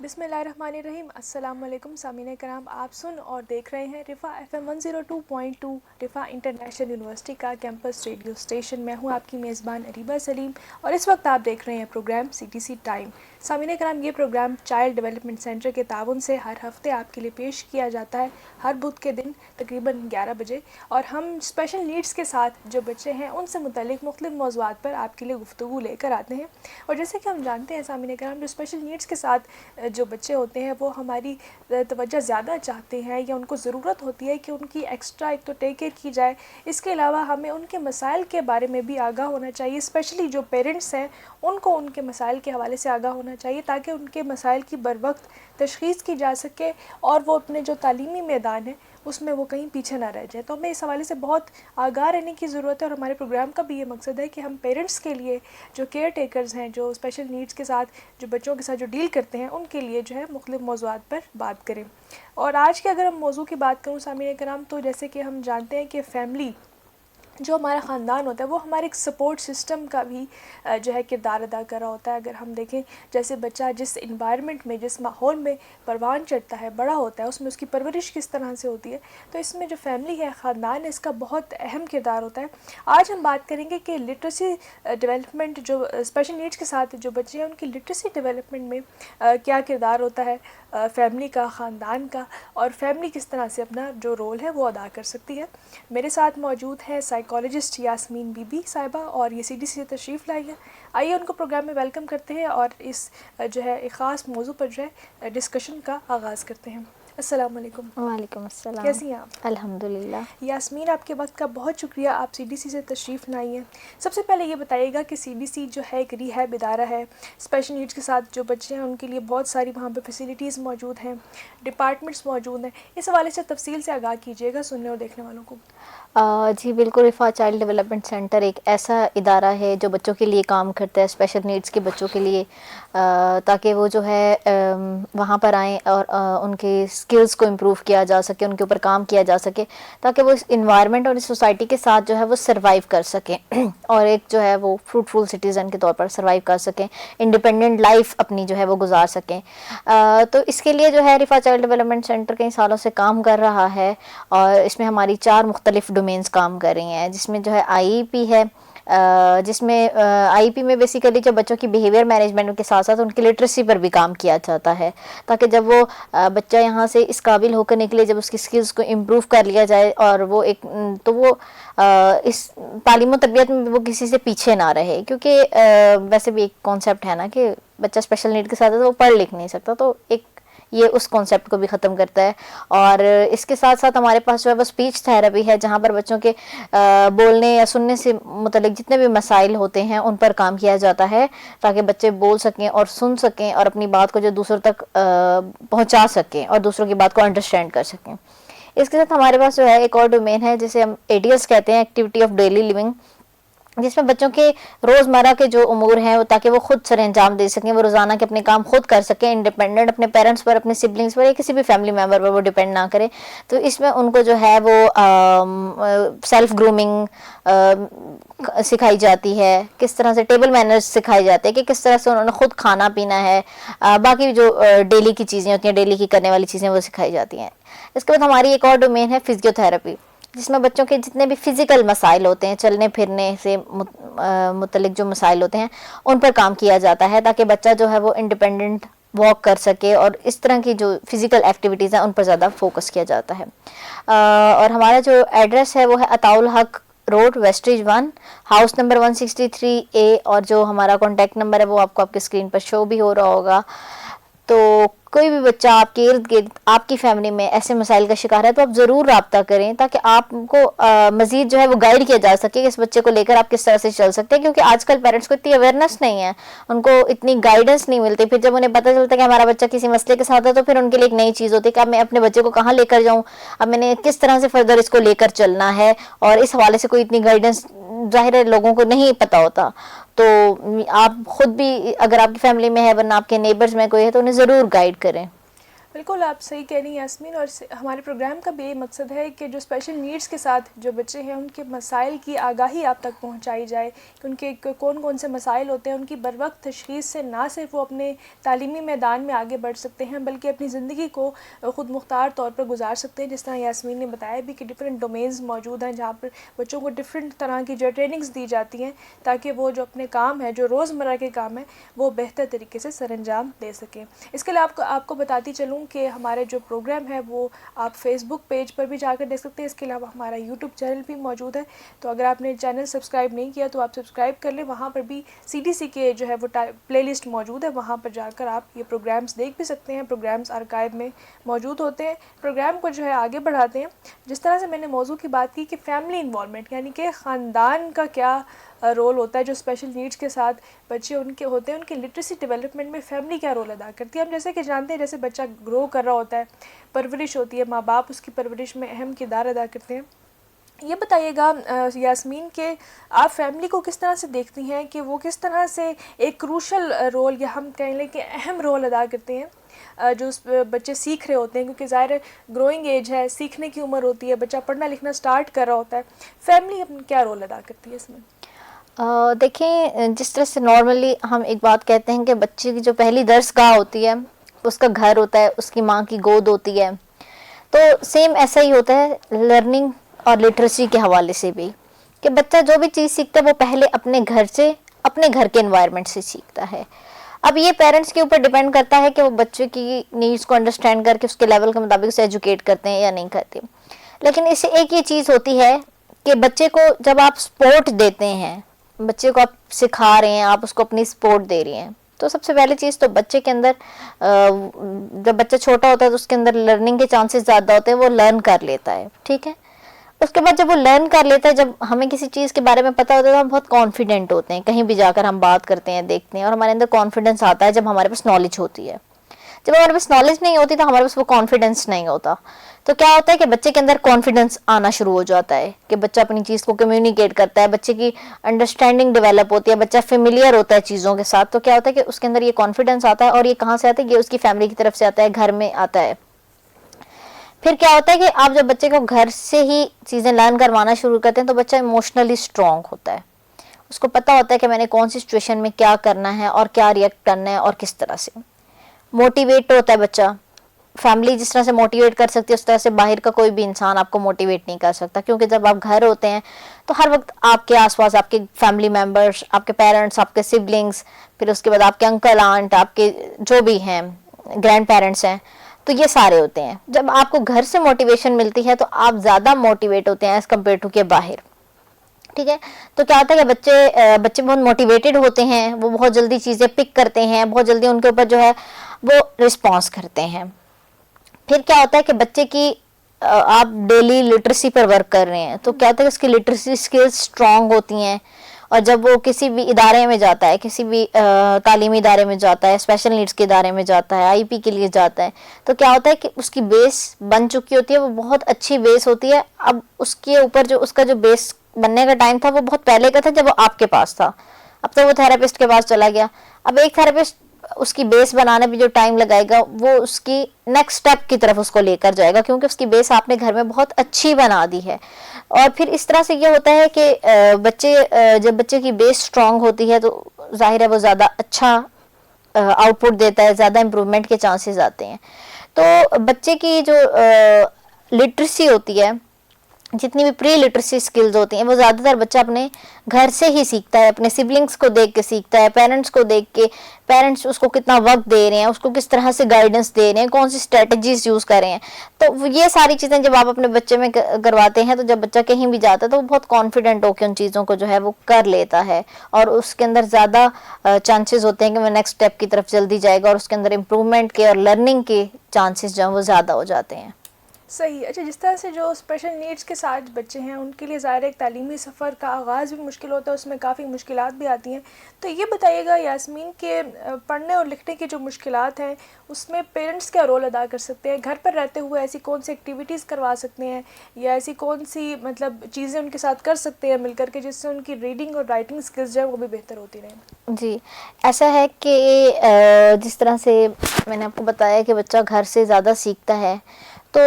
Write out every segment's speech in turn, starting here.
بسم اللہ الرحمن الرحیم۔ السلام علیکم سامعین کرام، آپ سن اور دیکھ رہے ہیں رفا ایف ایم 102.2 رفا انٹرنیشنل یونیورسٹی کا کیمپس ریڈیو اسٹیشن۔ میں ہوں آپ کی میزبان اریبہ سلیم اور اس وقت آپ دیکھ رہے ہیں programme C T C time. سامعین کرام، یہ پروگرام چائلڈ ڈیولپمنٹ سینٹر کے تعاون سے ہر ہفتے آپ کے لیے پیش کیا جاتا ہے، ہر بدھ کے دن تقریباً 11 بجے، اور ہم اسپیشل نیڈس کے ساتھ جو بچے ہیں ان سے متعلق مختلف موضوعات پر آپ کے لیے گفتگو لے کر آتے ہیں۔ اور جیسے کہ ہم جانتے ہیں سامعین کرام، جو اسپیشل نیڈس کے ساتھ جو بچے ہوتے ہیں وہ ہماری توجہ زیادہ چاہتے ہیں، یا ان کو ضرورت ہوتی ہے کہ ان کی ایکسٹرا ایک تو ٹیک کیئر کی جائے۔ اس کے علاوہ ہمیں ان کے مسائل کے بارے میں بھی آگاہ ہونا چاہیے، اسپیشلی جو پیرنٹس ہیں ان کو ان کے مسائل کے حوالے سے آگاہ ہونا چاہیے تاکہ ان کے مسائل کی بروقت تشخیص کی جا سکے اور وہ اپنے جو تعلیمی میدان ہے اس میں وہ کہیں پیچھے نہ رہ جائے۔ تو ہمیں اس حوالے سے بہت آگاہ رہنے کی ضرورت ہے، اور ہمارے پروگرام کا بھی یہ مقصد ہے کہ ہم پیرنٹس کے لیے جو کیئر ٹیکرز ہیں، جو اسپیشل نیڈس کے ساتھ جو بچوں کے ساتھ جو ڈیل کرتے ہیں، ان کے لیے جو ہے مختلف موضوعات پر بات کریں۔ اور آج کے اگر ہم موضوع کی بات کروں سامعین کرام، تو جیسے کہ ہم جانتے ہیں کہ فیملی جو ہمارا خاندان ہوتا ہے وہ ہمارے ایک سپورٹ سسٹم کا بھی جو ہے کردار ادا کر رہا ہوتا ہے۔ اگر ہم دیکھیں جیسے بچہ جس انوائرمنٹ میں، جس ماحول میں پروان چڑھتا ہے، بڑا ہوتا ہے، اس میں اس کی پرورش کس طرح سے ہوتی ہے، تو اس میں جو فیملی ہے، خاندان ہے، اس کا بہت اہم کردار ہوتا ہے۔ آج ہم بات کریں گے کہ لٹریسی ڈیولپمنٹ، جو اسپیشل نیڈس کے ساتھ جو بچے ہیں ان کی لٹریسی ڈیولپمنٹ میں کیا کردار ہوتا ہے فیملی کا، خاندان کا، اور فیملی کس طرح سے اپنا جو رول ہے وہ ادا کر سکتی ہے۔ میرے ساتھ موجود ہے سائیکالوجسٹ یاسمین بی بی صاحبہ، اور یہ سی ڈی سی سے تشریف لائی ہے۔ آئیے ان کو پروگرام میں ویلکم کرتے ہیں اور اس جو ہے ایک خاص موضوع پر جو ہے ڈسکشن کا آغاز کرتے ہیں۔ السلام علیکم۔ وعلیکم السلام۔ کیسی ہیں آپ؟ الحمدللہ۔ یاسمین، آپ کے وقت کا بہت شکریہ، آپ سی ڈی سی سے تشریف لائی ہیں۔ سب سے پہلے یہ بتائیے گا کہ سی ڈی سی جو ہے ایک ریہیب ادارہ ہے، اسپیشل نیڈس کے ساتھ جو بچے ہیں ان کے لیے بہت ساری وہاں پہ فیسیلیٹیز موجود ہیں، ڈپارٹمنٹس موجود ہیں، اس حوالے سے تفصیل سے آگاہ کیجیے گا سننے اور دیکھنے والوں کو۔ جی بالکل، رفا چائلڈ ڈیولپمنٹ سینٹر ایک ایسا ادارہ ہے جو بچوں کے لیے کام کرتا ہے، اسپیشل نیڈس کے بچوں کے لیے، تاکہ وہ جو ہے وہاں پر آئیں اور ان کے سکلز کو امپروو کیا جا سکے، ان کے اوپر کام کیا جا سکے، تاکہ وہ اس انوائرمنٹ اور اس سوسائٹی کے ساتھ جو ہے وہ سروائیو کر سکیں اور ایک جو ہے وہ فروٹفل سٹیزن کے طور پر سروائیو کر سکیں، انڈیپینڈنٹ لائف اپنی جو ہے وہ گزار سکیں۔ تو اس کے لیے جو ہے رفا چائلڈ ڈیولپمنٹ سینٹر کئی سالوں سے کام کر رہا ہے، اور اس میں ہماری 4 مختلف ڈومینز کام کر رہی ہیں، جس میں جو ہے آئی ای پی ہے، جس میں آئی پی میں بیسیکلی جو بچوں کی بیہیویئر مینجمنٹ کے ساتھ ساتھ ان کی لٹریسی پر بھی کام کیا جاتا ہے، تاکہ جب وہ بچہ یہاں سے اس قابل ہو کر نکلے، جب اس کی سکلز کو امپروو کر لیا جائے، اور وہ ایک تو وہ اس تعلیم و تربیت میں وہ کسی سے پیچھے نہ رہے، کیونکہ ویسے بھی ایک کانسیپٹ ہے نا کہ بچہ اسپیشل نیڈ کے ساتھ ہے تو وہ پڑھ لکھ نہیں سکتا، تو ایک یہ اس کانسیپٹ کو بھی ختم کرتا ہے۔ اور اس کے ساتھ ساتھ ہمارے پاس جو ہے وہ اسپیچ تھراپی ہے، جہاں پر بچوں کے بولنے یا سننے سے متعلق جتنے بھی مسائل ہوتے ہیں ان پر کام کیا جاتا ہے، تاکہ بچے بول سکیں اور سن سکیں اور اپنی بات کو جو دوسروں تک پہنچا سکیں اور دوسروں کی بات کو انڈرسٹینڈ کر سکیں۔ اس کے ساتھ ہمارے پاس جو ہے ایک اور ڈومین ہے جسے ہم اے ڈی ایس کہتے ہیں، ایکٹیویٹی آف ڈیلی لیونگ، جس میں بچوں کے روزمرہ کے جو امور ہیں وہ تاکہ وہ خود سر انجام دے سکیں، وہ روزانہ کے اپنے کام خود کر سکیں، انڈیپینڈنٹ، اپنے پیرنٹس پر، اپنے سبلنگس پر یا کسی بھی فیملی ممبر پر وہ ڈیپینڈ نہ کرے۔ تو اس میں ان کو جو ہے وہ سیلف گرومنگ سکھائی جاتی ہے، کس طرح سے ٹیبل مینرز سکھائے جاتے ہیں، کہ کس طرح سے انہوں نے خود کھانا پینا ہے، باقی جو ڈیلی کی چیزیں ہوتی ہیں، ڈیلی کی کرنے والی چیزیں وہ سکھائی جاتی ہیں۔ اس کے بعد ہماری ایک اور ڈومین ہے فزیو تھراپی، جس میں بچوں کے جتنے بھی فزیکل مسائل ہوتے ہیں، چلنے پھرنے سے متعلق جو مسائل ہوتے ہیں ان پر کام کیا جاتا ہے، تاکہ بچہ جو ہے وہ انڈیپینڈنٹ واک کر سکے، اور اس طرح کی جو فزیکل ایکٹیویٹیز ہیں ان پر زیادہ فوکس کیا جاتا ہے۔ اور ہمارا جو ایڈریس ہے وہ ہے عطاء الحق روڈ، ویسٹریج 1، ہاؤس نمبر 163A، اور جو ہمارا کانٹیکٹ نمبر ہے وہ آپ کو آپ کے اسکرین پر شو بھی ہو رہا ہوگا۔ تو کوئی بھی بچہ آپ کے ارد گرد، آپ کی فیملی میں ایسے مسائل کا شکار ہے تو آپ ضرور رابطہ کریں، تاکہ آپ کو مزید جو ہے وہ گائیڈ کیا جا سکے کہ اس بچے کو لے کر آپ کس طرح سے چل سکتے ہیں، کیونکہ آج کل پیرنٹس کو اتنی اویئرنیس نہیں ہے، ان کو اتنی گائیڈنس نہیں ملتی، پھر جب انہیں پتہ چلتا ہے کہ ہمارا بچہ کسی مسئلے کے ساتھ ہے تو پھر ان کے لیے ایک نئی چیز ہوتی ہے کہ اب میں اپنے بچے کو کہاں لے کر جاؤں، اب میں نے کس طرح سے فردر اس کو لے کر چلنا ہے، اور اس حوالے سے کوئی اتنی گائیڈنس ظاہر ہے لوگوں کو نہیں پتہ ہوتا۔ تو آپ خود بھی اگر آپ کی فیملی میں ہے، ورنہ آپ کے نیبرز میں کوئی ہے تو انہیں ضرور گائیڈ کریں۔ بالکل آپ صحیح کہہ رہی ہیں یاسمین، اور ہمارے پروگرام کا بھی یہ مقصد ہے کہ جو اسپیشل نیڈس کے ساتھ جو بچے ہیں ان کے مسائل کی آگاہی آپ تک پہنچائی جائے کہ ان کے کون کون سے مسائل ہوتے ہیں، ان کی بروقت تشخیص سے نہ صرف وہ اپنے تعلیمی میدان میں آگے بڑھ سکتے ہیں بلکہ اپنی زندگی کو خود مختار طور پر گزار سکتے ہیں. جس طرح یاسمین نے بتایا بھی کہ ڈفرینٹ ڈومینز موجود ہیں جہاں پر بچوں کو ڈفرینٹ طرح کی جو ٹریننگز دی جاتی ہیں تاکہ وہ جو اپنے کام ہے، جو روزمرہ کے کام ہیں، وہ بہتر طریقے سے سر انجام دے سکیں. اس کے لیے آپ کو بتاتی چلوں کہ ہمارے جو پروگرام ہے وہ آپ فیس بک پیج پر بھی جا کر دیکھ سکتے ہیں. اس کے علاوہ ہمارا یوٹیوب چینل بھی موجود ہے، تو اگر آپ نے چینل سبسکرائب نہیں کیا تو آپ سبسکرائب کر لیں. وہاں پر بھی CTC کے جو ہے وہ پلے لسٹ موجود ہے، وہاں پر جا کر آپ یہ پروگرامز دیکھ بھی سکتے ہیں. پروگرامز آرکائیو میں موجود ہوتے ہیں، پروگرام کو جو ہے آگے بڑھاتے ہیں. جس طرح سے میں نے موضوع کی بات کی کہ فیملی انوالومنٹ یعنی کہ خاندان کا کیا رول ہوتا ہے، جو اسپیشل نیڈس کے ساتھ بچے ان کے ہوتے ہیں ان کی لٹریسی ڈیولپمنٹ میں فیملی کیا رول ادا کرتی ہے. ہم جیسے کہ جانتے ہیں جیسے بچہ گرو کر رہا ہوتا ہے، پرورش ہوتی ہے، ماں باپ اس کی پرورش میں اہم کردار ادا کرتے ہیں. یہ بتائیے گا یاسمین کہ آپ فیملی کو کس طرح سے دیکھتی ہیں کہ وہ کس طرح سے ایک کروشل رول یا ہم کہیں لیں کہ اہم رول ادا کرتے ہیں جو بچے سیکھ رہے ہوتے ہیں، کیونکہ ظاہر ہے گروئنگ ایج ہے، سیکھنے کی عمر ہوتی ہے، بچہ پڑھنا لکھنا سٹارٹ کر رہا ہوتا ہے. فیملی کیا رول ادا کرتی ہے اس میں؟ دیکھیں، جس طرح سے نارملی ہم ایک بات کہتے ہیں کہ بچے کی جو پہلی درس گاہ ہوتی ہے اس کا گھر ہوتا ہے، اس کی ماں کی گود ہوتی ہے، تو سیم ایسا ہی ہوتا ہے لرننگ اور لٹریسی کے حوالے سے بھی، کہ بچہ جو بھی چیز سیکھتا ہے وہ پہلے اپنے گھر سے، اپنے گھر کے انوائرمنٹ سے سیکھتا ہے. اب یہ پیرنٹس کے اوپر ڈیپینڈ کرتا ہے کہ وہ بچے کی نیڈس کو انڈرسٹینڈ کر کے اس کے لیول کے مطابق اسے ایجوکیٹ کرتے ہیں یا نہیں کرتے. لیکن اس سے ایک یہ چیز ہوتی ہے کہ بچے کو جب آپ سپورٹ دیتے ہیں، بچے کو آپ سکھا رہے ہیں، آپ اس کو اپنی سپورٹ دے رہے ہیں، تو سب سے پہلی چیز تو بچے کے اندر جب بچہ چھوٹا ہوتا ہے تو اس کے اندر لرننگ کے چانسز زیادہ ہوتے ہیں، وہ لرن کر لیتا ہے. ٹھیک ہے، اس کے بعد جب وہ لرن کر لیتا ہے، جب ہمیں کسی چیز کے بارے میں پتہ ہوتا ہے تو ہم بہت کانفیڈنٹ ہوتے ہیں، کہیں بھی جا کر ہم بات کرتے ہیں، دیکھتے ہیں، اور ہمارے اندر کانفیڈنس آتا ہے جب ہمارے پاس نالج ہوتی ہے. جب ہمارے پاس نالج نہیں ہوتی تو ہمارے پاس وہ کانفیڈنس نہیں ہوتا. تو کیا ہوتا ہے کہ بچے کے اندر کانفیڈنس آنا شروع ہو جاتا ہے کہ بچہ اپنی چیز کو کمیونیکیٹ کرتا ہے، بچے کی انڈرسٹینڈنگ ڈیولپ ہوتی ہے، بچہ فیملیئر ہوتا ہے چیزوں کے ساتھ. تو کیا ہوتا ہے کہ اس کے اندر یہ کانفیڈنس آتا ہے، اور یہ کہاں سے آتا ہے؟ یہ اس کی فیملی کی طرف سے آتا ہے، گھر میں آتا ہے. پھر کیا ہوتا ہے کہ آپ جب بچے کو گھر سے ہی چیزیں لرن کروانا شروع کرتے ہیں تو بچہ ایموشنلی اسٹرانگ ہوتا ہے، اس کو پتہ ہوتا ہے کہ میں نے کون سی سچویشن میں کیا کرنا ہے اور کیا ریئیکٹ کرنا ہے اور کس طرح سے. موٹیویٹ ہوتا ہے بچہ، فیملی جس طرح سے موٹیویٹ کر سکتی ہے اس طرح سے باہر کا کوئی بھی انسان آپ کو موٹیویٹ نہیں کر سکتا، کیونکہ جب آپ گھر ہوتے ہیں تو ہر وقت آپ کے آس پاس آپ کے فیملی ممبرس، آپ کے پیرنٹس، آپ کے سبلنگس، پھر اس کے بعد آپ کے انکل آنٹ، آپ کے جو بھی ہیں گرینڈ پیرنٹس ہیں، تو یہ سارے ہوتے ہیں. جب آپ کو گھر سے موٹیویشن ملتی ہے تو آپ زیادہ موٹیویٹ ہوتے ہیں ایز کمپیئر ٹو کے باہر. ٹھیک ہے، تو کیا ہوتا ہے کہ بچے بہت موٹیویٹڈ ہوتے ہیں، وہ بہت جلدی چیزیں پک کرتے ہیں، بہت جلدی ان کے اوپر جو ہے وہ رسپانس کرتے ہیں. پھر کیا ہوتا ہے کہ بچے کی آپ ڈیلی لٹریسی پر ورک کر رہے ہیں تو کیا ہوتا ہے کہ اس کی لٹریسی اسکلز اسٹرانگ ہوتی ہیں، اور جب وہ کسی بھی ادارے میں جاتا ہے، کسی بھی تعلیمی ادارے میں جاتا ہے، اسپیشل نیڈس کے ادارے میں جاتا ہے، IEP کے لیے جاتا ہے، تو کیا ہوتا ہے کہ اس کی بیس بن چکی ہوتی ہے، وہ بہت اچھی بیس ہوتی ہے. اب اس کے اوپر جو اس کا جو بیس بننے کا ٹائم تھا وہ بہت پہلے کا تھا جب وہ آپ کے پاس تھا. اب تو وہ تھراپسٹ کے پاس چلا گیا. اب ایک تھراپسٹ اس کی بیس بنانے پہ جو ٹائم لگائے گا وہ اس کی نیکسٹ سٹیپ کی طرف اس کو لے کر جائے گا، کیونکہ اس کی بیس آپ نے گھر میں بہت اچھی بنا دی ہے. اور پھر اس طرح سے یہ ہوتا ہے کہ جب بچے کی بیس اسٹرانگ ہوتی ہے تو ظاہر ہے وہ زیادہ اچھا آؤٹ پٹ دیتا ہے، زیادہ امپرومنٹ کے چانسز آتے ہیں. تو بچے کی جو لٹریسی ہوتی ہے، جتنی بھی پری لٹریسی سکلز ہوتی ہیں، وہ زیادہ تر بچہ اپنے گھر سے ہی سیکھتا ہے، اپنے سبلنگس کو دیکھ کے سیکھتا ہے، پیرنٹس کو دیکھ کے، پیرنٹس اس کو کتنا وقت دے رہے ہیں، اس کو کس طرح سے گائیڈنس دے رہے ہیں، کون سی اسٹریٹجیز یوز کر رہے ہیں. تو یہ ساری چیزیں جب آپ اپنے بچے میں کرواتے ہیں تو جب بچہ کہیں بھی جاتا ہے تو وہ بہت کانفیڈنٹ ہو کے ان چیزوں کو جو ہے وہ کر لیتا ہے، اور اس کے اندر زیادہ چانسز ہوتے ہیں کہ وہ نیکسٹ اسٹیپ کی طرف جلدی جائے گا، اور اس کے اندر امپرومنٹ کے اور لرننگ کے چانسز جو ہیں وہ زیادہ ہو جاتے ہیں. صحیح. اچھا جس طرح سے جو اسپیشل نیڈس کے ساتھ بچے ہیں ان کے لیے ظاہر ایک تعلیمی سفر کا آغاز بھی مشکل ہوتا ہے, اس میں کافی مشکلات بھی آتی ہیں. تو یہ بتائیے گا یاسمین کہ پڑھنے اور لکھنے کی جو مشکلات ہیں اس میں پیرنٹس کیا رول ادا کر سکتے ہیں؟ گھر پر رہتے ہوئے ایسی کون سی ایکٹیویٹیز کروا سکتے ہیں یا ایسی کون سی مطلب چیزیں ان کے ساتھ کر سکتے ہیں مل کر کے جس سے ان کی ریڈنگ اور رائٹنگ اسکلز جو ہے وہ بھی بہتر ہوتی رہیں؟ جی ایسا ہے کہ جس طرح سے میں نے آپ کو بتایا کہ بچہ گھر سے زیادہ سیکھتا ہے, تو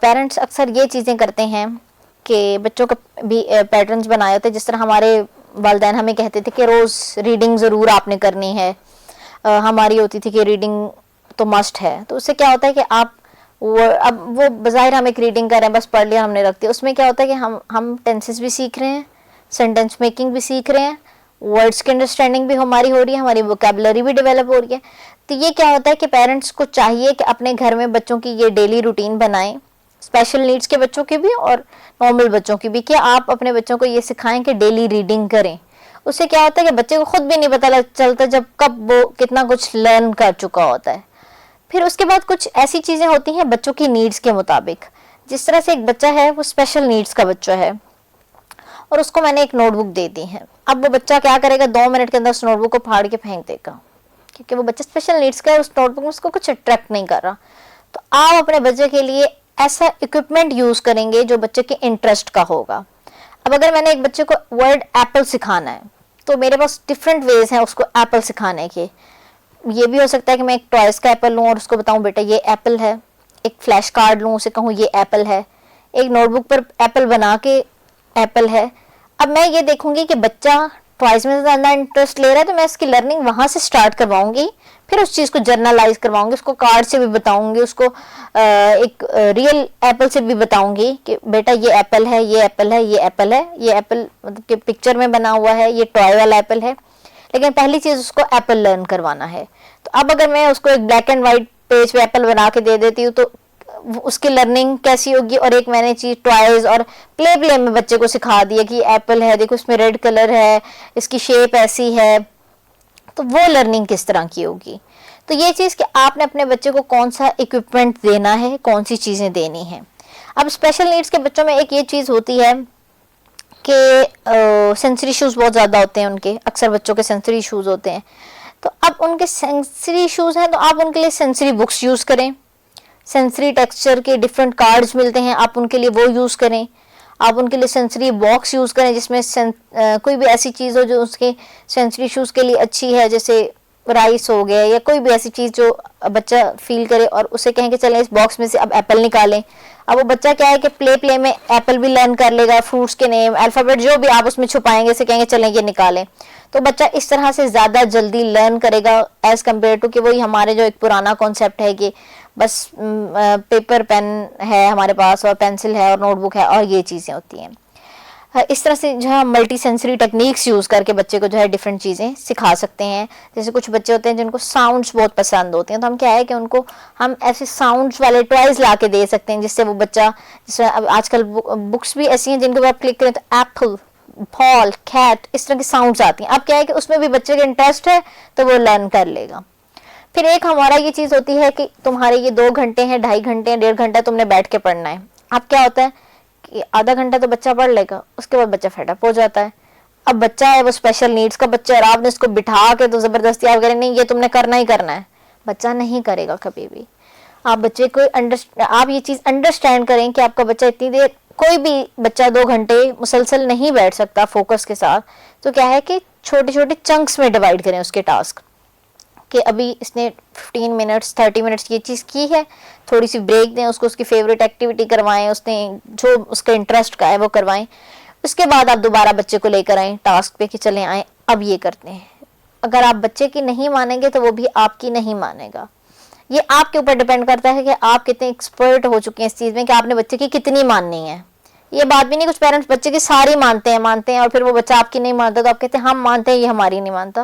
پیرنٹس اکثر یہ چیزیں کرتے ہیں کہ بچوں کا بھی پیٹرنز بنائے ہوتے ہیں. جس طرح ہمارے والدین ہمیں کہتے تھے کہ روز ریڈنگ ضرور آپ نے کرنی ہے, ہماری ہوتی تھی کہ ریڈنگ تو مسٹ ہے. تو اس سے کیا ہوتا ہے کہ آپ اب وہ بظاہر ہم ایک ریڈنگ کر رہے ہیں, بس پڑھ لیا ہم نے رکھ دیا. اس میں کیا ہوتا ہے کہ ہم ٹینسز بھی سیکھ رہے ہیں, سینٹینس میکنگ بھی سیکھ رہے ہیں, ورڈس کی انڈرسٹینڈنگ بھی ہماری ہو رہی ہے, ہماری ووکیبلری بھی ڈیولپ ہو رہی ہے. تو یہ کیا ہوتا ہے کہ پیرنٹس کو چاہیے کہ اپنے گھر میں بچوں کی یہ ڈیلی روٹین بنائیں, اسپیشل نیڈس کے بچوں کی بھی اور نارمل بچوں کی بھی, کہ آپ اپنے بچوں کو یہ سکھائیں کہ ڈیلی ریڈنگ کریں. اس سے کیا ہوتا ہے کہ بچے کو خود بھی نہیں پتہ چلتا جب کب وہ کتنا کچھ لرن کر چکا ہوتا ہے. پھر اس کے بعد کچھ ایسی چیزیں ہوتی ہیں بچوں کی نیڈس کے مطابق. جس طرح سے ایک بچہ ہے وہ اسپیشل نیڈس کا بچہ ہے اور اس کو میں نے ایک نوٹ بک دے دی ہے. اب وہ بچہ کیا کرے گا, 2 منٹ کے اندر اس نوٹ بک کو پھاڑ کے پھینک دے گا, کیونکہ وہ بچہ اسپیشل نیڈس کا ہے, اس نوٹ بک میں اس کو کچھ اٹریکٹ نہیں کر رہا. تو آپ اپنے بچے کے لیے ایسا اکوپمنٹ یوز کریں گے جو بچے کے انٹرسٹ کا ہوگا. اب اگر میں نے ایک بچے کو ورڈ ایپل سکھانا ہے تو میرے پاس ڈفرینٹ ویز ہیں اس کو ایپل سکھانے کے. یہ بھی ہو سکتا ہے کہ میں ایک ٹوائز کا ایپل لوں اور اس کو بتاؤں بیٹا یہ ایپل ہے, ایک فلیش کارڈ لوں اسے کہوں یہ ایپل ہے, ایک نوٹ بک پر ایپل بنا کے ایپل ہے. اب میں یہ دیکھوں گی کہ بچہ ٹوائز میں زیادہ انٹرسٹ لے رہا ہے تو میں اس کی لرننگ وہاں سے سٹارٹ کرواؤں گی, پھر اس چیز کو جرنلائز کرواؤں گی, اس کو کارڈ سے بھی بتاؤں گی, اس کو ایک ریئل ایپل سے بھی بتاؤں گی کہ بیٹا یہ ایپل ہے, یہ ایپل ہے, یہ ایپل ہے, یہ ایپل مطلب کہ پکچر میں بنا ہوا ہے, یہ ٹوائے والا ایپل ہے. لیکن پہلی چیز اس کو ایپل لرن کروانا ہے. تو اب اگر میں اس کو ایک بلیک اینڈ وائٹ پیج پہ ایپل بنا کے دے دیتی ہوں تو اس کی لرننگ کیسی ہوگی. اور ایک میں نے چیز ٹوائز اور پلے میں بچے کو سکھا دیا کہ ایپل ہے, دیکھو اس میں ریڈ کلر ہے, اس کی شیپ ایسی ہے, تو وہ لرننگ کس طرح کی ہوگی. تو یہ چیز کہ آپ نے اپنے بچے کو کون سا اکوپمنٹ دینا ہے, کون سی چیزیں دینی ہیں. اب اسپیشل نیڈس کے بچوں میں ایک یہ چیز ہوتی ہے کہ سینسری ایشوز بہت زیادہ ہوتے ہیں ان کے, اکثر بچوں کے سینسری ایشوز ہوتے ہیں. تو اب ان کے سینسری ایشوز ہیں تو آپ ان کے لیے سینسری بکس یوز کریں, سینسری ٹیکسچر کے ڈفرینٹ کارڈز ملتے ہیں, آپ ان کے لیے وہ یوز کریں. آپ ان کے لیے سینسری باکس یوز کریں جس میں کوئی بھی ایسی چیز ہو جو اس کے سینسری ایشوز کے لیے اچھی ہے, جیسے رائس ہو گیا یا کوئی بھی ایسی چیز جو بچہ فیل کرے, اور اسے کہیں کہ چلیں اس باکس میں سے اب ایپل نکالیں. اب وہ بچہ کیا ہے کہ پلے میں ایپل بھی لرن کر لے گا, فروٹس کے نیم, الفابیٹ جو بھی آپ اس میں چھپائیں گے اسے کہیں گے چلیں یہ نکالیں. تو بچہ اس طرح سے زیادہ جلدی لرن کرے گا ایز کمپیئر ٹو کہ وہی ہمارے جو ایک پرانا کانسیپٹ ہے کہ بس پیپر پین ہے ہمارے پاس اور پینسل ہے اور نوٹ بک ہے اور یہ چیزیں ہوتی ہیں. اس طرح سے جو ہے ملٹی سینسری ٹیکنیکس یوز کر کے بچے کو جو ہے ڈفرینٹ چیزیں سکھا سکتے ہیں. جیسے کچھ بچے ہوتے ہیں جن کو ساؤنڈس بہت پسند ہوتے ہیں, تو ہم کیا ہے کہ ان کو ہم ایسے ساؤنڈس والے ٹوائز لا کے دے سکتے ہیں جس سے وہ بچہ, جس طرح آج کل بکس بھی ایسی ہیں جن کو آپ کلک کریں تو ایپل, بال, کیٹ, اس طرح کی ساؤنڈس آتی ہیں. اب کیا ہے کہ اس میں بھی بچے کا انٹرسٹ ہے تو وہ لرن کر لے گا. پھر ایک ہمارا یہ چیز ہوتی ہے کہ تمہارے یہ 2 گھنٹے ہیں, 2.5 گھنٹے ہیں, 1.5 گھنٹہ تم نے بیٹھ کے پڑھنا ہے. اب کیا ہوتا ہے کہ آدھا گھنٹہ تو بچہ پڑھ لے گا, اس کے بعد بچہ فیڈ اپ ہو جاتا ہے. اب بچہ ہے وہ اسپیشل نیڈس کا بچہ, اور آپ نے اس کو بٹھا کے تو زبردستی آپ کریں نہیں یہ تم نے کرنا ہی کرنا ہے, بچہ نہیں کرے گا کبھی بھی. آپ بچے کو آپ یہ چیز انڈرسٹینڈ کریں کہ آپ کا بچہ اتنی دیر, کوئی بھی بچہ 2 گھنٹے مسلسل نہیں بیٹھ سکتا فوکس کے ساتھ. تو کیا ہے کہ چھوٹے چھوٹے چنکس میں ڈیوائڈ کریں اس کے ٹاسک, کہ ابھی اس نے 15 منٹس 30 منٹس یہ چیز کی ہے, تھوڑی سی بریک دیں اس کو, اس کی فیوریٹ ایکٹیویٹی کروائیں, اس نے جو اس کا انٹرسٹ کا ہے وہ کروائیں. اس کے بعد آپ دوبارہ بچے کو لے کر آئیں ٹاسک پہ کہ چلیں آئیں اب یہ کرتے ہیں. اگر آپ بچے کی نہیں مانیں گے تو وہ بھی آپ کی نہیں مانے گا. یہ آپ کے اوپر ڈیپینڈ کرتا ہے کہ آپ کتنے ایکسپرٹ ہو چکے ہیں اس چیز میں کہ آپ نے بچے کی کتنی ماننی ہے. یہ بات بھی نہیں, کچھ پیرنٹس بچے کی ساری مانتے ہیں اور پھر وہ بچہ آپ کی نہیں مانتا تو آپ کہتے ہیں ہم مانتے ہیں یہ ہماری نہیں مانتا.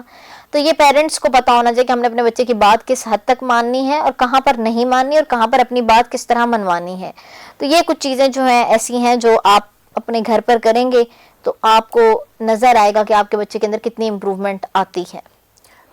تو یہ پیرنٹس کو پتا ہونا چاہیے کہ ہم نے اپنے بچے کی بات کس حد تک ماننی ہے اور کہاں پر نہیں ماننی اور کہاں پر اپنی بات کس طرح منوانی ہے. تو یہ کچھ چیزیں جو ہیں ایسی ہیں جو آپ اپنے گھر پر کریں گے تو آپ کو نظر آئے گا کہ آپ کے بچے کے اندر کتنی امپروومنٹ آتی ہے.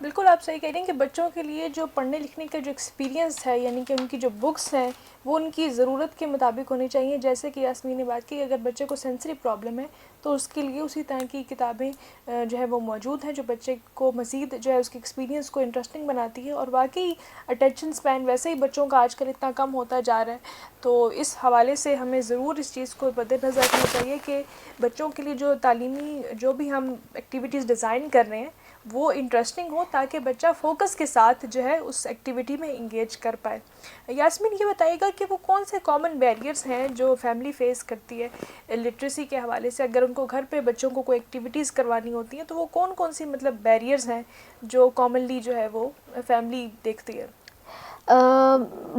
بالکل آپ صحیح کہہ رہی ہیں کہ بچوں کے لیے جو پڑھنے لکھنے کا جو ایکسپیرینس ہے، یعنی کہ ان کی جو بکس ہیں وہ ان کی ضرورت کے مطابق ہونی چاہیے. جیسے کہ یاسمین نے بات کی، اگر بچے کو سینسری پرابلم ہے تو اس کے لیے اسی طرح کی کتابیں جو ہے وہ موجود ہیں، جو بچے کو مزید جو ہے اس کے ایکسپیرینس کو انٹرسٹنگ بناتی ہے. اور واقعی اٹینشن سپین ویسے ہی بچوں کا آج کل اتنا کم ہوتا جا رہا ہے، تو اس حوالے سے ہمیں ضرور اس چیز کو مد نظر رکھنا چاہیے کہ بچوں کے لیے جو تعلیمی جو بھی ہم ایکٹیویٹیز ڈیزائن کر رہے ہیں وہ انٹرسٹنگ ہو، تاکہ بچہ فوکس کے ساتھ جو ہے اس ایکٹیویٹی میں انگیج کر پائے. یاسمین یہ بتائیے گا کہ وہ کون سے کامن بیریئرز ہیں جو فیملی فیس کرتی ہے لٹریسی کے حوالے سے، اگر ان کو گھر پہ بچوں کو کوئی ایکٹیویٹیز کروانی ہوتی ہیں تو وہ کون کون سی مطلب بیریئرز ہیں جو کامنلی جو ہے وہ فیملی دیکھتی ہے؟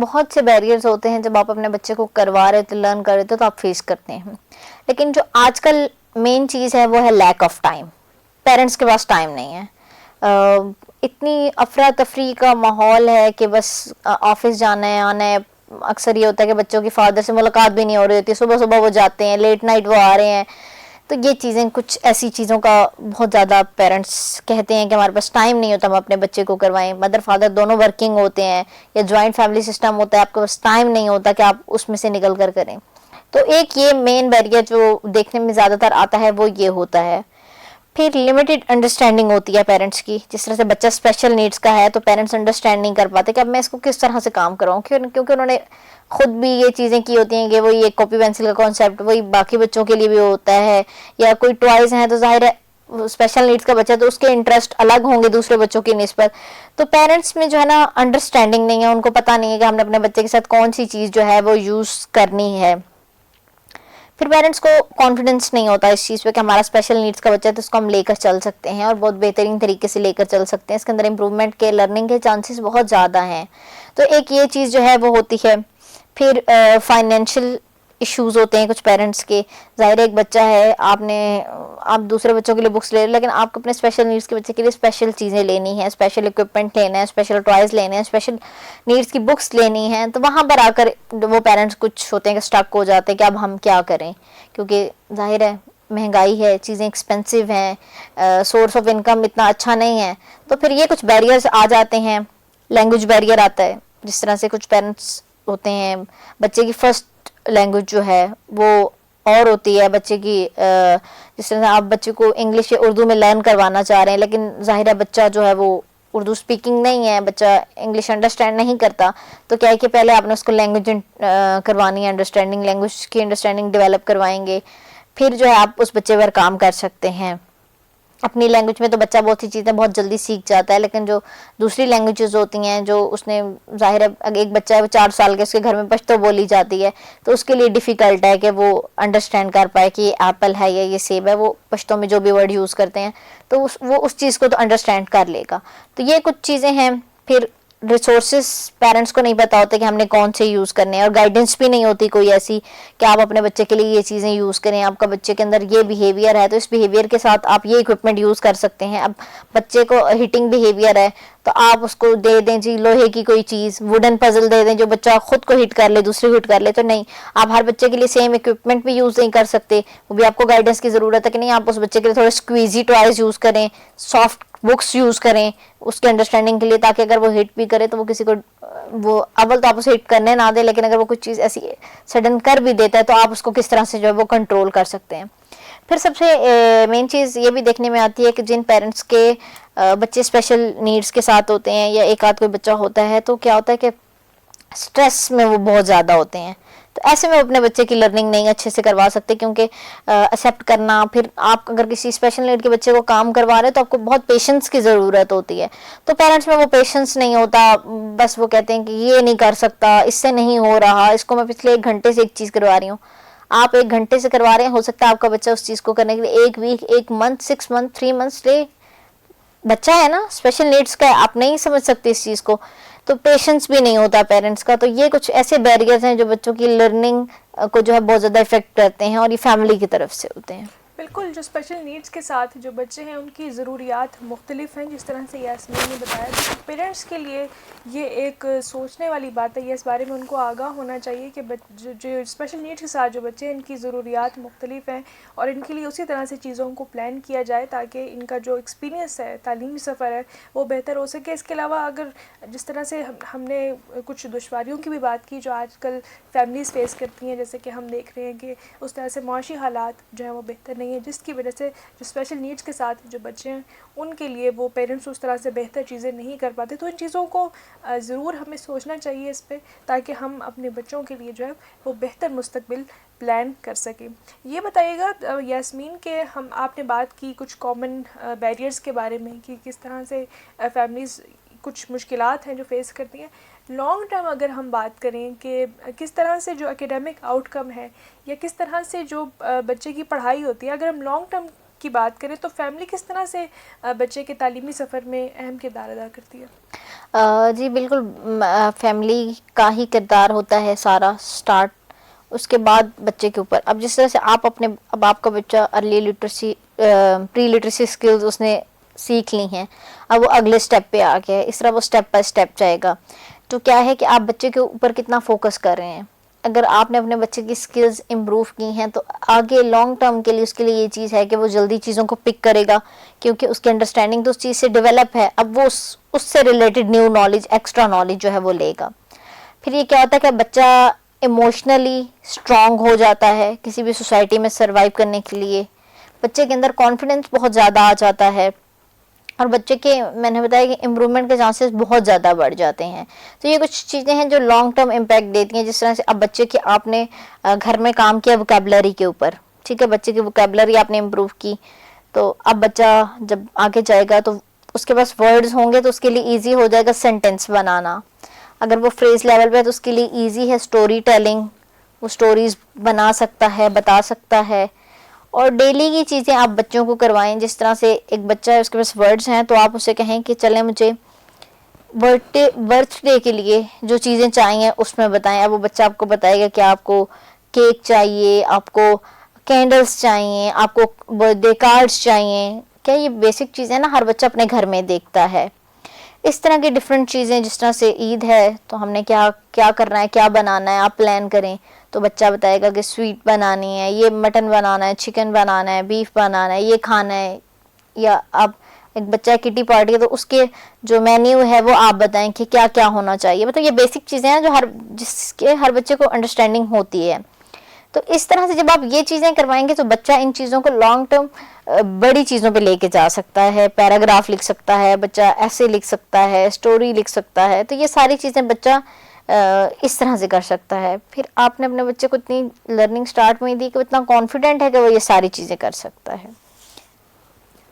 بہت سے بیریئرز ہوتے ہیں جب آپ اپنے بچے کو کروا رہے تھے، لرن کر رہے تھے تو آپ فیس کرتے ہیں. لیکن جو آج کل مین چیز ہے وہ ہے لیک آف ٹائم. پیرنٹس کے پاس ٹائم نہیں ہے. اتنی افراتفری کا ماحول ہے کہ بس آفس جانا ہے آنا ہے. اکثر یہ ہوتا ہے کہ بچوں کی فادر سے ملاقات بھی نہیں ہو رہی ہوتی، صبح صبح وہ جاتے ہیں، لیٹ نائٹ وہ آ رہے ہیں. تو یہ چیزیں کچھ ایسی چیزوں کا بہت زیادہ پیرنٹس کہتے ہیں کہ ہمارے پاس ٹائم نہیں ہوتا ہم اپنے بچے کو کروائیں. مدر فادر دونوں ورکنگ ہوتے ہیں یا جوائنٹ فیملی سسٹم ہوتا ہے، آپ کے پاس ٹائم نہیں ہوتا کہ آپ اس میں سے نکل کر کریں. تو ایک یہ مین بیریئر جو دیکھنے میں زیادہ تر آتا ہے وہ یہ ہوتا ہے. پھر لمیٹڈ انڈرسٹینڈنگ ہوتی ہے پیرنٹس کی. جس طرح سے بچہ اسپیشل نیڈس کا ہے تو پیرنٹس انڈرسٹینڈ نہیں کر پاتے کہ اب میں اس کو کس طرح سے کام کراؤں، کیونکہ انہوں نے خود بھی یہ چیزیں کی ہوتی ہیں کہ وہی ایک کاپی پینسل کا کانسیپٹ وہی باقی بچوں کے لیے بھی ہوتا ہے، یا کوئی ٹوائز ہیں تو ظاہر ہے اسپیشل نیڈس کا بچہ تو اس کے انٹرسٹ الگ ہوں گے دوسرے بچوں کی نسبت. تو پیرنٹس میں جو ہے نا انڈرسٹینڈنگ نہیں ہے، ان کو پتہ نہیں ہے کہ ہم نے اپنے بچے کے ساتھ کون سی چیز جو ہے وہ یوز کرنی ہے. پھر پیرنٹس کو کانفیڈنس نہیں ہوتا اس چیز پہ کہ ہمارا اسپیشل نیڈس کا بچہ ہے تو اس کو ہم لے کر چل سکتے ہیں اور بہت بہترین طریقے سے لے کر چل سکتے ہیں. اس کے اندر امپروومنٹ کے لرننگ کے چانسز بہت زیادہ ہیں. تو ایک یہ چیز جو ہے وہ ہوتی ہے. پھر فائنینشیل ایشوز ہوتے ہیں کچھ پیرنٹس کے. ظاہر ایک بچہ ہے، آپ دوسرے بچوں کے لیے بکس لے رہے، لیکن آپ کو اپنے اسپیشل نیڈس کے بچے کے لیے اسپیشل چیزیں لینی ہیں، اسپیشل اکوپمنٹ لینا ہے، اسپیشل ٹوائز لینے ہیں، اسپیشل نیڈس کی بکس لینی ہیں. تو وہاں پر آ کر وہ پیرنٹس کچھ ہوتے ہیں کہ اسٹک ہو جاتے ہیں کہ اب ہم کیا کریں، کیونکہ ظاہر ہے مہنگائی ہے، چیزیں ایکسپینسو ہیں، سورس آف انکم اتنا اچھا نہیں ہے. تو پھر یہ کچھ بیریئرز آ جاتے ہیں. لینگویج بیریئر آتا ہے، جس طرح سے کچھ پیرنٹس ہوتے ہیں بچے کی فرسٹ لینگویج جو ہے وہ اور ہوتی ہے بچے کی. جس طرح سے آپ بچے کو انگلش یا اردو میں لرن کروانا چاہ رہے ہیں، لیکن ظاہر ہے بچہ جو ہے وہ اردو اسپیکنگ نہیں ہے، بچہ انگلش انڈرسٹینڈ نہیں کرتا. تو کیا ہے کہ پہلے آپ نے اس کو لینگویج کروانی ہے، انڈرسٹینڈنگ لینگویج کی انڈرسٹینڈنگ ڈیولپ کروائیں گے. پھر جو ہے آپ اس بچے پر کام کر سکتے ہیں. اپنی لینگویج میں تو بچہ بہت سی چیزیں بہت جلدی سیکھ جاتا ہے، لیکن جو دوسری لینگویجز ہوتی ہیں جو اس نے ظاہر ہے ایک بچہ ہے وہ 4 سال کے، اس کے گھر میں پشتو بولی جاتی ہے تو اس کے لیے ڈیفیکلٹ ہے کہ وہ انڈرسٹینڈ کر پائے کہ یہ ایپل ہے یا یہ سیب ہے. وہ پشتو میں جو بھی ورڈ یوز کرتے ہیں تو وہ اس چیز کو تو انڈرسٹینڈ کر لے گا. تو یہ کچھ چیزیں ہیں. پھر ریسورسز پیرنٹس کو نہیں پتا ہوتے کہ ہم نے کون سے یوز کرنے ہیں، اور گائیڈنس بھی نہیں ہوتی کوئی ایسی کہ آپ اپنے بچے کے لیے یہ چیزیں یوز کریں. آپ کا بچے کے اندر یہ بیہیویئر ہے تو اس بیہیویئر کے ساتھ آپ یہ اکوپمنٹ یوز کر سکتے ہیں. اب بچے کو ہٹنگ بیہیویئر ہے تو آپ اس کو دے دیں جی لوہے کی کوئی چیز، ووڈن پزل دے دیں جو بچہ خود کو ہٹ کر لے دوسرے کو ہٹ کر لے. تو نہیں، آپ ہر بچے کے لیے سیم اکوپمنٹ بھی یوز نہیں کر سکتے. وہ بھی آپ کو گائیڈنس کی ضرورت ہے کہ نہیں آپ اس بچے کے لیے تھوڑے اسکویزی ٹوائز یوز کریں، سافٹ بکس یوز کریں اس کے انڈرسٹینڈنگ کے لیے، تاکہ اگر وہ ہٹ بھی کرے تو وہ کسی کو وہ اول تو آپ اسے ہٹ کرنے نہ دیں، لیکن اگر وہ کچھ چیز ایسی سڈن کر بھی دیتا ہے تو آپ اس کو کس طرح سے جو ہے وہ کنٹرول کر سکتے ہیں. پھر سب سے مین چیز یہ بھی دیکھنے میں آتی ہے کہ جن پیرنٹس کے بچے اسپیشل نیڈس کے ساتھ ہوتے ہیں یا ایک آدھ کوئی بچہ ہوتا ہے تو کیا ہوتا ہے کہ سٹریس میں وہ بہت زیادہ ہوتے ہیں. تو ایسے میں اپنے بچے کی لرننگ نہیں اچھے سے کروا سکتے، کیونکہ ایکسیپٹ کرنا، پھر آپ اگر کسی اسپیشل نیڈ کے بچے کو کام کروا رہے ہیں تو آپ کو بہت پیشنس کی ضرورت ہوتی ہے. تو پیرنٹس میں وہ پیشنس نہیں ہوتا، بس وہ کہتے ہیں کہ یہ نہیں کر سکتا، اس سے نہیں ہو رہا، اس کو میں پچھلے 1 گھنٹے سے ایک چیز کروا رہی ہوں. آپ 1 گھنٹے سے کروا رہے ہیں، ہو سکتا ہے آپ کا بچہ اس چیز کو کرنے کے لیے 1 ویک 1 منتھ 6 منتھ 3 منتھس لے. بچہ ہے نا، اسپیشل نیڈس کا ہے، آپ نہیں سمجھ سکتے اس چیز کو، تو پیشنس بھی نہیں ہوتا پیرنٹس کا. تو یہ کچھ ایسے بیریئرز ہیں جو بچوں کی لرننگ کو جو ہے بہت زیادہ افیکٹ کرتے ہیں، اور یہ فیملی کی طرف سے ہوتے ہیں. بالکل، جو اسپیشل نیڈس کے ساتھ جو بچے ہیں ان کی ضروریات مختلف ہیں، جس طرح سے یاسمین نے بتایا تو پیرنٹس کے لیے یہ ایک سوچنے والی بات ہے، یہ اس بارے میں ان کو آگاہ ہونا چاہیے کہ جو اسپیشل نیڈس کے ساتھ جو بچے ہیں ان کی ضروریات مختلف ہیں، اور ان کے لیے اسی طرح سے چیزوں کو پلان کیا جائے تاکہ ان کا جو ایکسپیرینس ہے، تعلیمی سفر ہے، وہ بہتر ہو سکے۔ اس کے علاوہ اگر جس طرح سے ہم نے کچھ دشواریوں کی بھی بات کی جو آج کل فیملیز فیس کرتی ہیں، جیسے کہ ہم دیکھ رہے ہیں کہ اس طرح سے معاشی حالات جو ہیں وہ بہتر نہیں ہیں، جس کی وجہ سے جو اسپیشل نیڈس کے ساتھ جو بچے ہیں ان کے لیے وہ پیرنٹس اس طرح سے بہتر چیزیں نہیں کر پاتے، تو ان چیزوں کو ضرور ہمیں سوچنا چاہیے اس پہ، تاکہ ہم اپنے بچوں کے لیے جو ہے وہ بہتر مستقبل پلان کر سکیں۔ یہ بتائیے گا یاسمین کہ آپ نے بات کی کچھ کامن بیریئرز کے بارے میں کہ کس طرح سے فیملیز کچھ مشکلات ہیں جو فیس کرتی ہیں۔ لانگ ٹرم اگر ہم بات کریں کہ کس طرح سے جو اکیڈمک آؤٹ کم ہے یا کس طرح سے جو بچے کی پڑھائی ہوتی ہے، اگر ہم لانگ ٹرم کی بات کریں تو فیملی کس طرح سے بچے کے تعلیمی سفر میں اہم کردار ادا کرتی ہے؟ جی بالکل، فیملی کا ہی کردار ہوتا ہے سارا سٹارٹ، اس کے بعد بچے کے اوپر۔ اب جس طرح سے اب آپ کا بچہ ارلی لٹریسی پری لٹریسی اسکلز اس نے سیکھ لی ہیں، اب وہ اگلے سٹیپ پہ آ گیا ہے، اس طرح وہ سٹیپ بائی سٹیپ جائے گا۔ تو کیا ہے کہ آپ بچے کے اوپر کتنا فوکس کر رہے ہیں۔ اگر آپ نے اپنے بچے کی سکلز امپروو کی ہیں تو آگے لانگ ٹرم کے لیے اس کے لیے یہ چیز ہے کہ وہ جلدی چیزوں کو پک کرے گا، کیونکہ اس کی انڈرسٹینڈنگ تو اس چیز سے ڈیولپ ہے، اب وہ اس سے related new knowledge, extra knowledge جو ہے وہ لے گا۔ پھر یہ کیا ہوتا ہے کہ بچہ ایموشنلی اسٹرانگ ہو جاتا ہے کسی بھی سوسائٹی میں سروائیو کرنے کے لیے، بچے کے اندر کانفیڈنس بہت زیادہ آ جاتا ہے، اور بچے کے میں نے بتایا کہ امپرومنٹ کے چانسز بہت زیادہ بڑھ جاتے ہیں۔ تو یہ کچھ چیزیں ہیں جو لانگ ٹرم امپیکٹ دیتی ہیں، جس طرح سے اب بچے کے آپ نے گھر میں کام کیا ووکیبلری کے اوپر، ٹھیک ہے، بچے کی ووکیبلری آپ نے امپروو کی، تو اب بچہ جب آگے جائے گا تو اس کے پاس ورڈز ہوں گے تو اس کے لیے ایزی ہو جائے گا سینٹینس بنانا۔ اگر وہ فریز لیول پہ ہے تو اس کے لیے ایزی ہے سٹوری ٹیلنگ، وہ سٹوریز بنا سکتا ہے، بتا سکتا ہے۔ اور ڈیلی کی چیزیں آپ بچوں کو کروائیں، جس طرح سے ایک بچہ ہے اس کے پاس ورڈز ہیں تو آپ اسے کہیں کہ چلیں مجھے برتھ ڈے کے لیے جو چیزیں چاہیے اس میں بتائیں۔ اب وہ بچہ آپ کو بتائے گا کہ آپ کو کیک چاہیے، آپ کو کینڈلز چاہیے، آپ کو برتھ ڈے کارڈز چاہیے، کیا یہ بیسک چیزیں نا ہر بچہ اپنے گھر میں دیکھتا ہے۔ اس طرح کی ڈفرینٹ چیزیں، جس طرح سے عید ہے تو ہم نے کیا کرنا ہے، کیا بنانا ہے، آپ پلان کریں تو بچہ بتائے گا کہ سویٹ بنانی ہے، یہ مٹن بنانا ہے، چکن بنانا ہے، بیف بنانا ہے، یہ کھانا ہے۔ یا اب ایک بچہ کٹی پارٹی ہے تو اس کے جو مینیو ہے وہ آپ بتائیں کہ کیا کیا ہونا چاہیے، مطلب یہ بیسک چیزیں ہیں جو جس کے ہر بچے کو انڈرسٹینڈنگ ہوتی ہے۔ تو اس طرح سے جب آپ یہ چیزیں کروائیں گے تو بچہ ان چیزوں کو لانگ ٹرم بڑی چیزوں پہ لے کے جا سکتا ہے، پیراگراف لکھ سکتا ہے بچہ، ایسے لکھ سکتا ہے، اسٹوری لکھ سکتا ہے، تو یہ ساری چیزیں بچہ اس طرح سے کر سکتا ہے۔ پھر آپ نے اپنے بچے کو اتنی لرننگ سٹارٹ میں دی کہ وہ اتنا کانفیڈنٹ ہے کہ وہ یہ ساری چیزیں کر سکتا ہے۔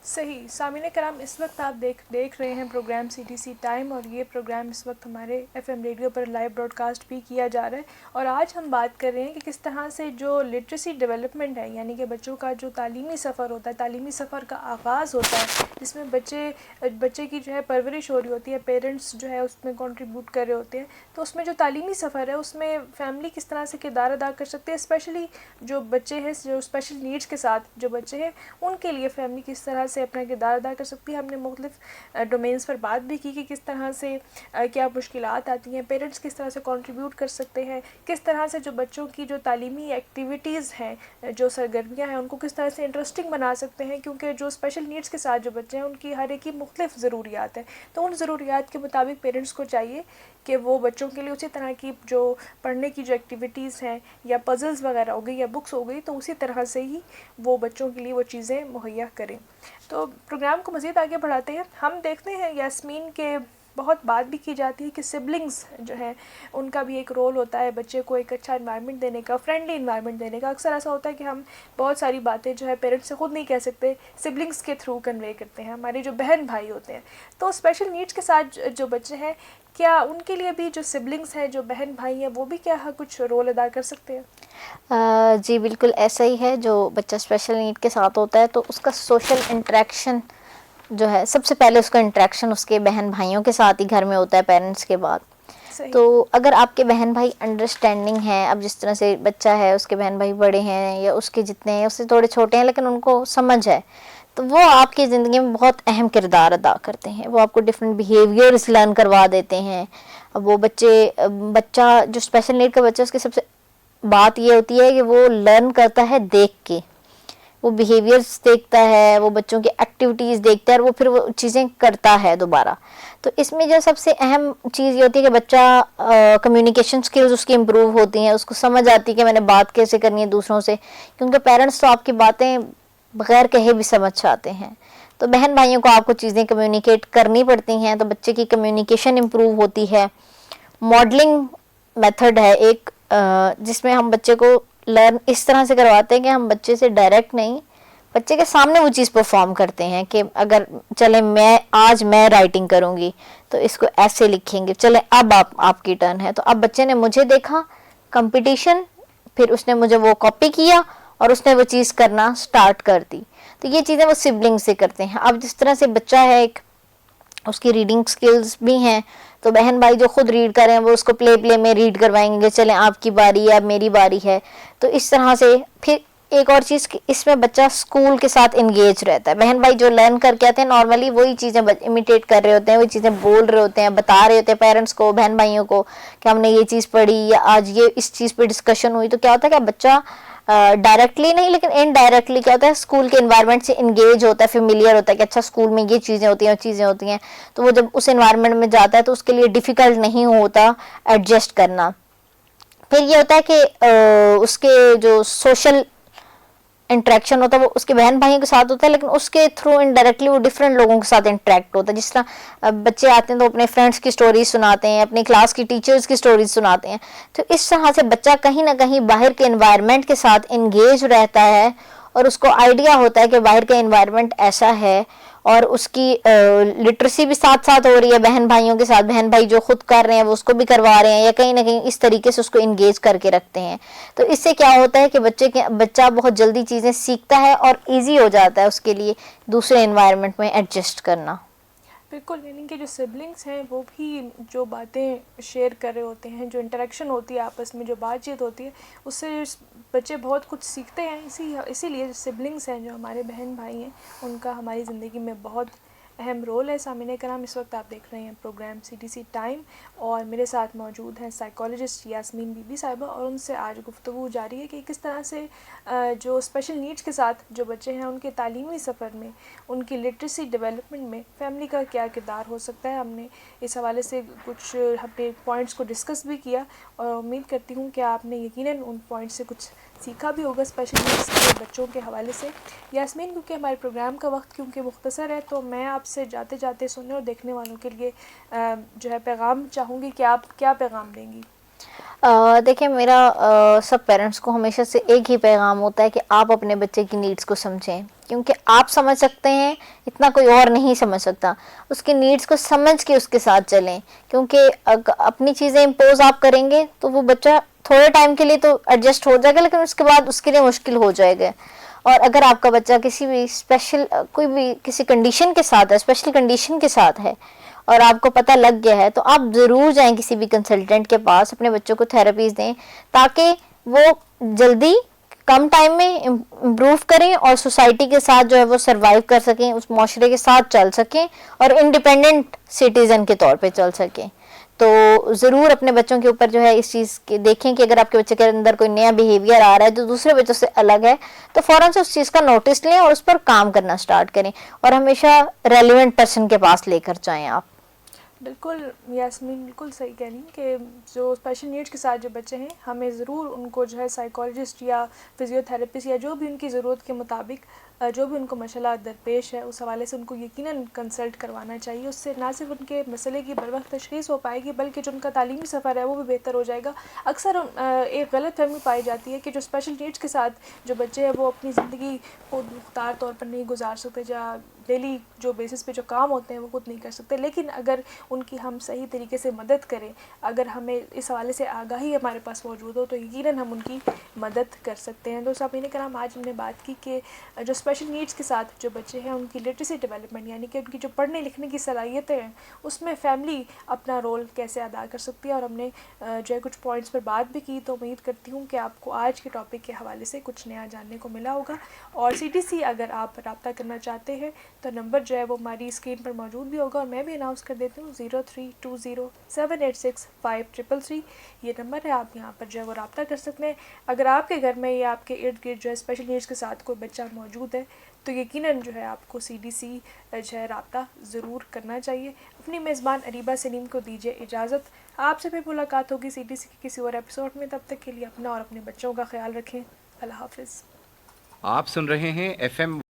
صحیح۔ سامعین کرام، اس وقت آپ دیکھ رہے ہیں programme C T C time, اور یہ پروگرام اس وقت ہمارے ایف ایم ریڈیو پر لائیو براڈ کاسٹ بھی کیا جا رہا ہے، اور آج ہم بات کر رہے ہیں کہ کس طرح سے جو لٹریسی ڈیولپمنٹ ہے، یعنی کہ بچوں کا جو تعلیمی سفر ہوتا ہے، تعلیمی سفر کا آغاز ہوتا ہے، جس میں بچے کی جو ہے پرورش ہو رہی ہوتی ہے، پیرنٹس جو ہے اس میں کنٹریبیوٹ کر رہے ہوتے ہیں، تو اس میں جو تعلیمی سفر ہے اس میں فیملی کس طرح سے کردار ادا کر سکتے ہیں، اسپیشلی جو بچے ہیں، جو اسپیشل نیڈس کے ساتھ جو بچے ہیں ان کے لیے فیملی کس طرح سے اپنا کردار ادا کر سکتی ہے۔ ہم نے مختلف ڈومینز پر بات بھی کی کہ کس طرح سے کیا مشکلات آتی ہیں، پیرنٹس کس طرح سے کنٹریبیوٹ کر سکتے ہیں، کس طرح سے جو بچوں کی جو تعلیمی ایکٹیویٹیز ہیں، جو سرگرمیاں ہیں، ان کو کس طرح سے انٹرسٹنگ بنا سکتے ہیں، کیونکہ جو اسپیشل نیڈس کے ساتھ جو بچے ہیں ان کی ہر ایک کی مختلف ضروریات ہیں، تو ان ضروریات کے مطابق پیرنٹس کو چاہیے کہ وہ بچوں کے لیے اسی طرح کی جو پڑھنے کی جو ایکٹیویٹیز ہیں یا پزلز وغیرہ ہو گئی یا بکس ہو گئی، تو اسی طرح سے ہی وہ بچوں کے لیے وہ چیزیں مہیا کریں۔ تو پروگرام کو مزید آگے بڑھاتے ہیں، ہم دیکھتے ہیں یاسمین کے بہت بات بھی کی جاتی ہے کہ سبلنگز جو ہیں ان کا بھی ایک رول ہوتا ہے بچے کو ایک اچھا انوائرمنٹ دینے کا، فرینڈلی انوائرمنٹ دینے کا۔ اکثر ایسا ہوتا ہے کہ ہم بہت ساری باتیں جو ہے پیرنٹس سے خود نہیں کہہ سکتے، سبلنگز کے تھرو کنوے کرتے ہیں، ہمارے جو بہن بھائی ہوتے ہیں۔ تو اسپیشل نیڈس کے ساتھ جو بچے ہیں، کیا ان کے لیے بھی جو سبلنگز ہیں، جو بہن بھائی ہیں، وہ بھی کیا کچھ رول ادا کر سکتے ہیں؟ جی بالکل ایسا ہی ہے، جو بچہ اسپیشل نیڈ کے ساتھ ہوتا ہے تو اس کا سوشل انٹریکشن جو ہے، سب سے پہلے اس کا انٹریکشن اس کے بہن بھائیوں کے ساتھ ہی گھر میں ہوتا ہے، پیرنٹس کے بعد۔ صحیح. تو اگر آپ کے بہن بھائی انڈرسٹینڈنگ ہیں، اب جس طرح سے بچہ ہے اس کے بہن بھائی بڑے ہیں یا اس کے جتنے ہیں اس سے تھوڑے چھوٹے ہیں لیکن ان کو سمجھ ہے، تو وہ آپ کی زندگی میں بہت اہم کردار ادا کرتے ہیں. وہ آپ کو ڈفرینٹ بیہیویئرس لرن کروا دیتے ہیں. اب وہ بچہ جو اسپیشل نیڈ کا بچہ، اس کی سب سے بات یہ ہوتی ہے کہ وہ لرن کرتا ہے دیکھ کے، وہ بیہیویئرس دیکھتا ہے، وہ بچوں کی ایکٹیویٹیز دیکھتا ہے اور وہ پھر وہ چیزیں کرتا ہے دوبارہ. تو اس میں جو سب سے اہم چیز یہ ہوتی ہے کہ بچہ کمیونیکیشن سکلز اس کی امپروو ہوتی ہیں، اس کو سمجھ آتی ہے کہ میں نے بات کیسے کرنی ہے دوسروں سے، کیونکہ پیرنٹس تو آپ کی باتیں بغیر کہے بھی سمجھ چاہتے ہیں. تو بہن بھائیوں کو آپ کو چیزیں کمیونیکیٹ کرنی پڑتی ہیں، تو بچے کی کمیونیکیشن امپروو ہوتی ہے. ماڈلنگ میتھڈ ہے ایک جس میں ہم بچے کو لرن اس طرح سے کرواتے ہیں کہ ہم بچے سے ڈائریکٹ نہیں، بچے کے سامنے وہ چیز پرفارم کرتے ہیں کہ اگر چلیں آج میں رائٹنگ کروں گی تو اس کو ایسے لکھیں گے، چلیں اب آپ کی ٹرن ہے. تو اب بچے نے مجھے دیکھا، کمپٹیشن، پھر اس نے مجھے وہ کاپی کیا اور اس نے وہ چیز کرنا سٹارٹ کر دی. تو یہ چیزیں وہ سبلنگ سے کرتے ہیں. اب جس طرح سے بچہ ہے ایک، اس کی ریڈنگ سکلز بھی ہیں، تو بہن بھائی جو خود ریڈ کریں وہ اس کو پلے میں ریڈ کروائیں گے، چلیں آپ کی باری ہے اب میری باری ہے. تو اس طرح سے پھر ایک اور چیز کہ اس میں بچہ اسکول کے ساتھ انگیج رہتا ہے. بہن بھائی جو لرن کر کے آتے ہیں نارملی وہی چیزیں امیٹیٹ کر رہے ہوتے ہیں، وہی چیزیں بول رہے ہوتے ہیں، بتا رہے ہوتے ہیں پیرنٹس کو، بہن بھائیوں کو کہ ہم نے یہ چیز پڑھی یا آج یہ اس چیز پہ ڈسکشن ہوئی. تو کیا ہوتا ہے کہ بچہ ڈائریکٹلی نہیں لیکن انڈائریکٹلی کیا ہوتا ہے اسکول کے انوائرمنٹ سے انگیج ہوتا ہے، فیملیئر ہوتا ہے کہ اچھا اسکول میں یہ چیزیں ہوتی ہیں اور چیزیں ہوتی ہیں. تو وہ جب اس انوائرمنٹ میں جاتا ہے تو اس کے لیے ڈیفیکلٹ نہیں ہوتا ایڈجسٹ کرنا. پھر یہ ہوتا ہے کہ اس کے جو سوشل انٹریکشن ہوتا ہے وہ اس کے بہن بھائیوں کے ساتھ ہوتا ہے، لیکن اس کے تھرو انڈائریکٹلی وہ ڈفرینٹ لوگوں کے ساتھ انٹریکٹ ہوتا ہے. جس طرح بچے آتے ہیں تو اپنے فرینڈس کی سٹوریز سناتے ہیں، اپنی کلاس کی ٹیچرز کی سٹوریز سناتے ہیں. تو اس طرح سے بچہ کہیں نہ کہیں باہر کے انوائرمنٹ کے ساتھ انگیج رہتا ہے اور اس کو آئیڈیا ہوتا ہے کہ باہر کا انوائرمنٹ ایسا ہے، اور اس کی لٹریسی بھی ساتھ ساتھ ہو رہی ہے بہن بھائیوں کے ساتھ. بہن بھائی جو خود کر رہے ہیں وہ اس کو بھی کروا رہے ہیں یا کہیں نہ کہیں اس طریقے سے اس کو انگیج کر کے رکھتے ہیں. تو اس سے کیا ہوتا ہے کہ بچہ بہت جلدی چیزیں سیکھتا ہے اور ایزی ہو جاتا ہے اس کے لیے دوسرے انوائرمنٹ میں ایڈجسٹ کرنا. بالکل، یعنی کہ جو سبلنگس ہیں وہ بھی جو باتیں شیئر کر رہے ہوتے ہیں، جو انٹریکشن ہوتی ہے آپس میں، جو بات چیت ہوتی ہے، اس سے بچے بہت کچھ سیکھتے ہیں. اسی لیے سبلنگس ہیں جو ہمارے بہن بھائی ہیں ان کا ہماری زندگی میں بہت اہم رول ہے. سامعین کرام، اس وقت آپ دیکھ رہے ہیں پروگرام CTC ٹائم، اور میرے ساتھ موجود ہیں سائیکالوجسٹ یاسمین بی بی صاحبہ، اور ان سے آج گفتگو جاری ہے کہ کس طرح سے جو اسپیشل نیڈس کے ساتھ جو بچے ہیں ان کے تعلیمی سفر میں، ان کی لٹریسی ڈیولپمنٹ میں فیملی کا کیا کردار ہو سکتا ہے. ہم نے اس حوالے سے کچھ اپنے پوائنٹس کو ڈسکس بھی کیا، اور امید کرتی ہوں کہ آپ نے یقیناً ان پوائنٹس سے کچھ سیکھا بھی ہوگا اسپیشل نیڈس کے بچوں کے حوالے سے. یاسمین، کیونکہ ہمارے پروگرام کا وقت کیونکہ مختصر ہے، تو میں آپ سے جاتے جاتے سننے اور دیکھنے والوں کے لیے جو ہے پیغام چاہوں گی کہ آپ کیا پیغام دیں گی؟ دیکھیں، میرا سب پیرنٹس کو ہمیشہ سے ایک ہی پیغام ہوتا ہے کہ آپ اپنے بچے کی نیڈس کو سمجھیں، کیونکہ آپ سمجھ سکتے ہیں اتنا کوئی اور نہیں سمجھ سکتا. اس کی نیڈس کو سمجھ کے اس کے ساتھ چلیں، کیونکہ اپنی چیزیں امپوز آپ کریں گے تو وہ بچہ تھوڑے ٹائم کے لیے تو ایڈجسٹ ہو جائے گا، لیکن اس کے بعد اس کے لیے مشکل ہو جائے گا. اور اگر آپ کا بچہ کسی بھی کوئی بھی کسی کنڈیشن کے ساتھ ہے، اسپیشل کنڈیشن کے ساتھ ہے، اور آپ کو پتہ لگ گیا ہے، تو آپ ضرور جائیں کسی بھی کنسلٹنٹ کے پاس، اپنے بچوں کو تھراپیز دیں تاکہ وہ جلدی کم ٹائم میں امپروو کریں اور سوسائٹی کے ساتھ جو ہے وہ سروائیو کر سکیں، اس معاشرے کے ساتھ چل سکیں اور انڈیپینڈنٹ سٹیزن کے طور پہ چل سکیں. تو ضرور اپنے بچوں کے اوپر جو ہے اس چیز کے دیکھیں کہ اگر آپ کے بچے کے اندر کوئی نیا بیہیویئر آ رہا ہے جو دوسرے بچوں سے الگ ہے، تو فوراً سے اس چیز کا نوٹس لیں اور اس پر کام کرنا سٹارٹ کریں، اور ہمیشہ ریلیونٹ پرسن کے پاس لے کر جائیں آپ. بالکل یاسمین، بالکل صحیح کہہ رہی ہیں کہ جو اسپیشل نیڈس کے ساتھ جو بچے ہیں ہمیں ضرور ان کو جو ہے سائیکالوجسٹ یا فزیو تھراپسٹ یا جو بھی ان کی ضرورت کے مطابق جو بھی ان کو مسئلہ درپیش ہے اس حوالے سے ان کو یقیناً کنسلٹ کروانا چاہیے. اس سے نہ صرف ان کے مسئلے کی بروقت تشخیص ہو پائے گی بلکہ جو ان کا تعلیمی سفر ہے وہ بھی بہتر ہو جائے گا. اکثر ایک غلط فہمی پائی جاتی ہے کہ جو اسپیشل نیڈس کے ساتھ جو بچے ہیں وہ اپنی زندگی خود مختار طور پر نہیں گزار سکتے، یا ڈیلی جو بیسس پہ جو کام ہوتے ہیں وہ خود نہیں کر سکتے. لیکن اگر ان کی ہم صحیح طریقے سے مدد کریں، اگر ہمیں اس حوالے سے آگاہی ہمارے پاس موجود ہو، تو یقیناً ہم ان کی مدد کر سکتے ہیں. تو سامعین کرام، آج ہم نے بات کی کہ جو اسپیشل نیڈس کے ساتھ جو بچے ہیں ان کی لٹریسی ڈیولپمنٹ یعنی کہ ان کی جو پڑھنے لکھنے کی صلاحیتیں ہیں اس میں فیملی اپنا رول کیسے ادا کر سکتی ہے، اور ہم نے جو ہے کچھ پوائنٹس پر بات بھی کی. تو امید کرتی ہوں کہ آپ کو آج کے ٹاپک کے حوالے سے کچھ نیا جاننے کو ملا ہوگا. اور CTC اگر آپ رابطہ کرنا چاہتے ہیں تو نمبر جو ہے وہ ہماری اسکرین پر موجود بھی ہوگا، اور میں بھی اناؤنس کر دیتی ہوں 0320786533. یہ نمبر ہے، آپ یہاں پر جو ہے وہ رابطہ کر سکتے ہیں. اگر آپ کے گھر میں یا آپ کے ارد گرد جو ہے اسپیشل نیڈس کے ساتھ کوئی بچہ موجود ہے تو یقیناً جو ہے آپ کو CDC جو ہے رابطہ ضرور کرنا چاہیے. اپنی میزبان اریبہ سلیم کو دیجیے اجازت. آپ سے پھر ملاقات ہوگی CDC کے کسی اور ایپیسوڈ میں. تب تک کے لیے اپنا اور اپنے بچوں کا خیال رکھیں. اللہ حافظ. آپ سن رہے ہیں FM